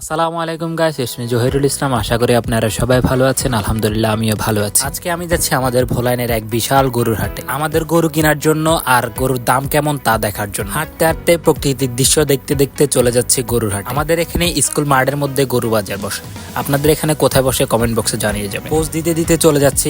আসসালামু আলাইকুম গাইস, ইসমি জহিরুল ইসলাম। আশা করি আপনারা সবাই ভালো আছেন। আলহামদুলিল্লাহ আমিও ভালো আছি। আজকে আমি যাচ্ছি আমাদের ভোলাইনের এক বিশাল গরুর হাটে, আমাদের গরু কেনার জন্য আর গরুর দাম কেমন তা দেখার জন্য। হাঁটতে হাঁটতে প্রকৃতির দৃশ্য দেখতে দেখতে চলে যাচ্ছি গরুর হাটে। আমাদের এখানে স্কুল মাঠের মধ্যে গরু বাজার বসে। আপনাদের এখানে কোথায় বসে কমেন্ট বক্সে জানিয়ে যাবেন। পোস্ট দিতে দিতে চলে যাচ্ছি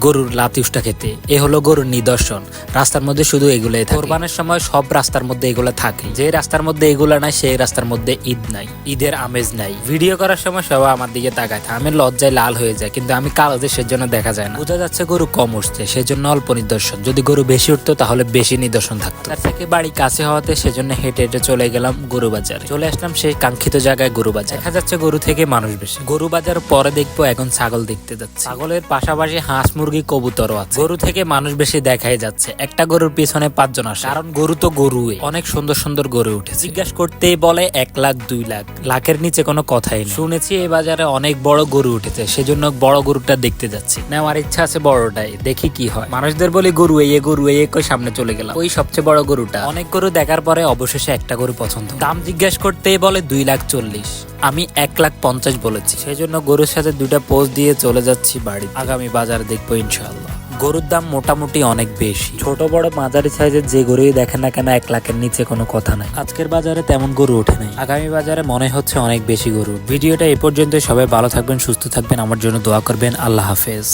গরুর লাতিউসটা খেতে। এ হলো গরুর নিদর্শন। রাস্তার মধ্যে শুধু এগুলোই থাকে। কোরবানের সময় সব রাস্তার মধ্যে এগুলো থাকে। যে রাস্তার মধ্যে এগুলো নাই সেই রাস্তার মধ্যে ঈদ নাই, ঈদের আমেজ নাই। ভিডিও করার সময় সবাই আমার দিকে তাকায়, আমি লজ্জায় লাল হয়ে যায়, কিন্তু আমি কালো যে সেজন্য দেখা যায় না। বোঝা যাচ্ছে গরু কম উঠছে, সেজন্য অল্প নিদর্শন। যদি গরু বেশি উঠতো তাহলে বেশি নিদর্শন থাকতো। তার থেকে বাড়ি কাছে হওয়াতে সেজন্য হেঁটে হেঁটে চলে গেলাম গরু বাজারে। চলে আসলাম সেই কাঙ্ক্ষিত জায়গায় গরু বাজার। দেখা যাচ্ছে গরু থেকে মানুষ বেশি। গরু বাজার পরে দেখবো এখন ছাগল দেখতে যাচ্ছে। ছাগলের পাশাপাশি হাঁস মুরগি কবুতরও আছে। গরু থেকে মানুষ বেশি দেখাই যাচ্ছে। একটা গরুর পিছনে 5 জন আসে, কারণ গরু তো গরুই। অনেক সুন্দর সুন্দর গরু উঠেছে। জিজ্ঞাসা করতেই বলে 1 লাখ 2 লাখ, লাখের নিচে কোনো কথাই নেই। শুনেছি এই বাজারে অনেক বড় গরু উঠেছে, সেজন্য বড় গরুটা দেখতে যাচ্ছি। নেওয়ার ইচ্ছা আছে বড়টাই, দেখি কি হয়। মানুষদের বলি গরু এই গরু এই কই সামনে চলে গেলাম। ওই সবচেয়ে বড় গরুটা। অনেক গরু দেখার পরে অবশেষে একটা গরু পছন্দ। দাম জিজ্ঞাসা করতেই বলে 2 লাখ 40। আমি 1 লাখ 50 বলেছি। সেজন্য গরুর সাথে 2টা পোস্ট দিয়ে চলে যাচ্ছি বাড়ি। আগামী বাজার দেখবো ইনশাআল্লাহ। গরুর দাম মোটামুটি অনেক বেশি। ছোট বড় মাঝারি সাইজের যে গরুই দেখেন না কেন 1 লাখের নিচে কোনো কথা নাই। আজকের বাজারে তেমন গরু ওঠে নাই। আগামী বাজারে মনে হচ্ছে অনেক বেশি গরু। ভিডিওটা এ পর্যন্ত। সবাই ভালো থাকবেন, সুস্থ থাকবেন, আমার জন্য দোয়া করবেন। আল্লাহ হাফেজ।